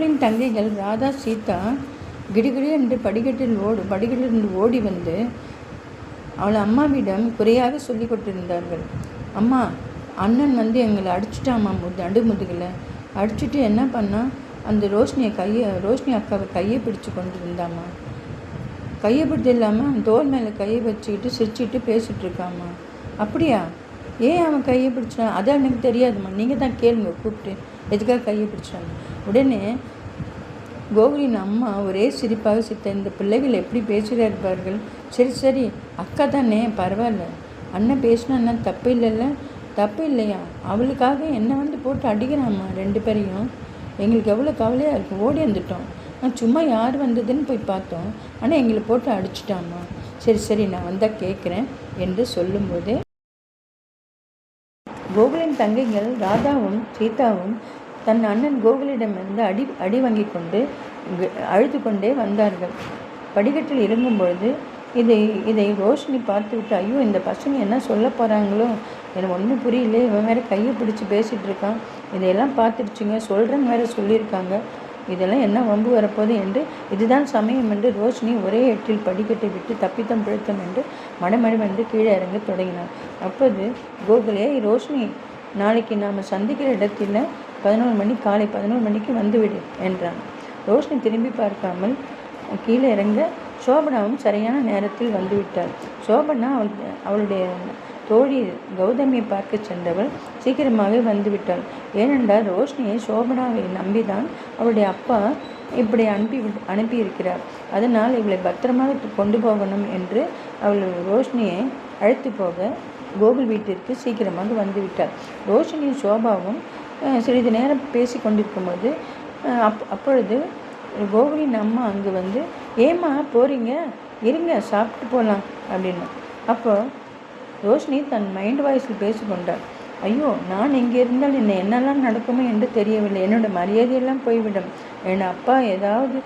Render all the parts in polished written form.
கோகுலின் தங்கைகள் ராதா சீதா கிடுகிடு என்று படிக்கட்டிலிருந்து ஓடி வந்து அவள் அம்மாவிடம் குறையாக சொல்லி கொண்டிருந்தார்கள். அம்மா, அண்ணன் வந்து எங்களை அடிச்சுட்டாம்மா, நடுமுதுகில் அடிச்சுட்டு என்ன பண்ணா, அந்த ரோஷினி அக்காவை கையை பிடிச்சு கொண்டு இருந்தாம்மா. கையை பிடித்து இல்லாமல் அவன் தோல் மேலே கையை வச்சுக்கிட்டு சிரிச்சுட்டு பேசிகிட்டு இருக்காம்மா. அப்படியா? ஏன் அவன் கையை பிடிச்சான்? அதான் எனக்கு தெரியாதும்மா, நீங்கள் தான் கேளுங்க கூப்பிட்டு எதுக்காக கையை பிடிச்சாங்க. உடனே கோகுலின் அம்மா ஒரே சிரிப்பாக இந்த பிள்ளைகள் எப்படி பேசுகிறார்கள். சரி சரி, அக்கா தானே, பரவாயில்ல, அண்ணன் பேசினா என்ன தப்பு இல்லைல்ல? தப்பு இல்லையா? அவளுக்காக என்னை வந்து போட்டு அடிக்கிறாம்மா 2 பேரையும். எங்களுக்கு எவ்வளோ கவலையாக இருக்கும். ஓடி வந்துட்டோம். நான் சும்மா யார் வந்ததுன்னு போய் பார்த்தோம், ஆனால் எங்களை போட்டு அடிச்சிட்டாம்மா. சரி சரி, நான் வந்தால் கேட்குறேன் என்று சொல்லும்போதே கோகுலின் தங்கைகள் ராதாவும் சீதாவும் தன் அண்ணன் கோகுலிடமிருந்து அடி வாங்கி கொண்டு அழுது கொண்டே வந்தார்கள். படிக்கட்டில் இறங்கும்பொழுது இதை ரோஷினி பார்த்துவிட்டு, ஐயோ, இந்த பசங்க என்ன சொல்ல போகிறாங்களோ, எனக்கு ஒன்றும் புரியல, இவன் வேறு கையை பிடிச்சி பேசிகிட்டு இருக்கான், இதையெல்லாம் பார்த்துடுச்சுங்க, சொல்கிறேன்னு வேறு சொல்லியிருக்காங்க, இதெல்லாம் என்ன வம்பு வரப்போகுது என்று இதுதான் சமயம் என்று ரோஷினி ஒரே எட்டில் படிக்கட்டை விட்டு தப்பித்தம் பிழைத்தம் என்று மடமடமென்று கீழே இறங்க தொடங்கினார். அப்போது கோகுலே, ரோஷினி, நாளைக்கு நாம் சந்திக்கிற இடத்துல 11 மணி, காலை 11 மணிக்கு வந்துவிடு என்றான். ரோஷினி திரும்பி பார்க்காமல் கீழே இறங்க சோபனாவும் சரியான நேரத்தில் வந்துவிட்டாள். சோபனா அவளுடைய தோழி கௌதமியை பார்க்க சென்றவள் சீக்கிரமாகவே வந்துவிட்டாள். ஏனென்றால் ரோஷினியை சோபனாவை நம்பிதான் அவளுடைய அப்பா இப்படி அனுப்பியிருக்கிறார். அதனால் இவளை பத்திரமாக கொண்டு போகணும் என்று அவள் ரோஷினியை அழைத்து போக கோகுல் வீட்டிற்கு சீக்கிரமாக வந்துவிட்டாள். ரோஷினியும் சோபாவும் சிறிது நேரம் பேசி கொண்டிருக்கும்போது அப்பொழுது கோகுலின் அம்மா அங்கே வந்து, ஏம்மா போகிறீங்க, இருங்க சாப்பிட்டு போகலாம் அப்படின்னு. அப்போ ரோஷினி தன் மைண்ட் வாய்ஸில் பேசிக்கொண்டாள். ஐயோ, நான் இங்கே இருந்தால் என்னெல்லாம் நடக்குமோ என்று தெரியவில்லை, என்னோடய மரியாதையெல்லாம் போய்விடும். என் அப்பா ஏதாவது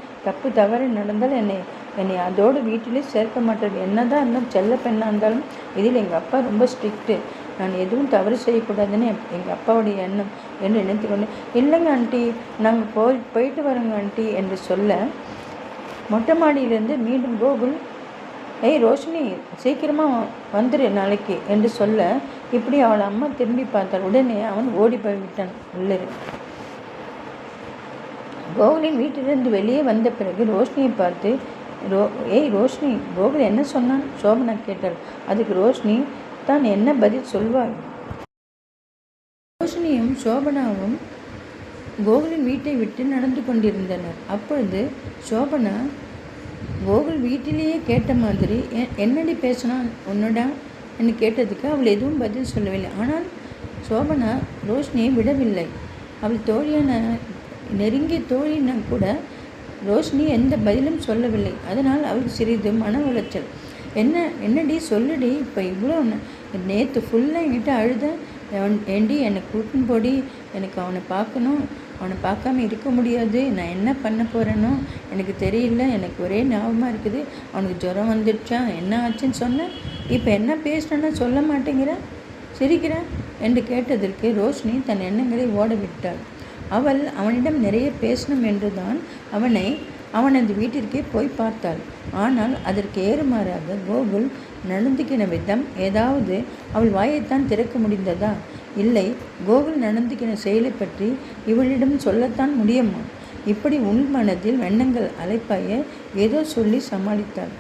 தவறு நடந்தால் என்னை அதோடு வீட்டிலே சேர்க்க மாட்டார். என்னதான் இருந்தாலும் செல்ல பெண்ணாக இருந்தாலும் இதில் எங்கள் அப்பா ரொம்ப ஸ்ட்ரிக்ட்டு, நான் எதுவும் தவறு செய்யக்கூடாதுன்னு எங்கள் அப்பாவுடைய எண்ணம் என்று நினைத்து கொண்டு, இல்லைங்க ஆண்டி, நாங்கள் போயிட்டு வரோங்க ஆண்டி என்று சொல்ல, மொட்டை மாடியிலேருந்து மீண்டும் கோகுல், ஏய் ரோஷினி, சீக்கிரமாக வந்துரு நாளைக்கு என்று சொல்ல, இப்படி அவள் அம்மா திரும்பி பார்த்தாள். உடனே அவன் ஓடி போய்விட்டான் உள்ளே. கோகுலின் வீட்டிலிருந்து வெளியே வந்த பிறகு ரோஷினியை பார்த்து, ஏய் ரோஷினி, கோகுல் என்ன சொன்னான் சோபனா கேட்டாள். அதுக்கு ரோஷினி தான் என்ன பதில் சொல்வாள். ரோஷினியும் சோபனாவும் கோகுலின் வீட்டை விட்டு நடந்து கொண்டிருந்தனர். அப்பொழுது சோபனா கோகுல் வீட்டிலேயே கேட்ட மாதிரி, என்னடி பேசினா உன்னோடா என்று கேட்டதுக்கு அவள் எதுவும் பதில் சொல்லவில்லை. ஆனால் சோபனா ரோஷினியை விடவில்லை. அவள் தோழியான நெருங்கிய தோழினா கூட ரோஷினி எந்த பதிலும் சொல்லவில்லை. அதனால் அவளுக்கு சிறிது மன உளைச்சல். என்னடி சொல்லுடி, இப்போ இவ்வளோ நேற்று ஃபுல்லாக என்கிட்ட அழுத, ஏண்டி என்னை கூட்டின்னு போடி, எனக்கு அவனை பார்க்கணும், அவனை பார்க்காம இருக்க முடியாது, நான் என்ன பண்ண போகிறேனோ எனக்கு தெரியல, எனக்கு ஒரே ஞாபகமாக இருக்குது, அவனுக்கு ஜுரம் வந்துடுச்சா, என்ன ஆச்சுன்னு சொன்னேன், இப்போ என்ன பேசினா சொல்ல மாட்டேங்கிறேன், சிரிக்கிறேன் என்று கேட்டதற்கு ரோஷினி தன் எண்ணங்களை ஓட விட்டாள். அவள் அவனிடம் நிறைய பேசணும் என்றுதான் அவனது வீட்டிற்கே போய் பார்த்தாள். ஆனால் அதற்கு ஏறுமாறாக கோகுல் நடந்துக்கின விதம், ஏதாவது அவள் வாயைத்தான் திறக்க முடிந்ததா? இல்லை, கோகுல் நடந்துக்கின செயலை பற்றி இவளிடம் சொல்லத்தான் முடியுமா? இப்படி உள் மனதில் எண்ணங்கள் அலைப்பாய ஏதோ சொல்லி சமாளித்தாள்.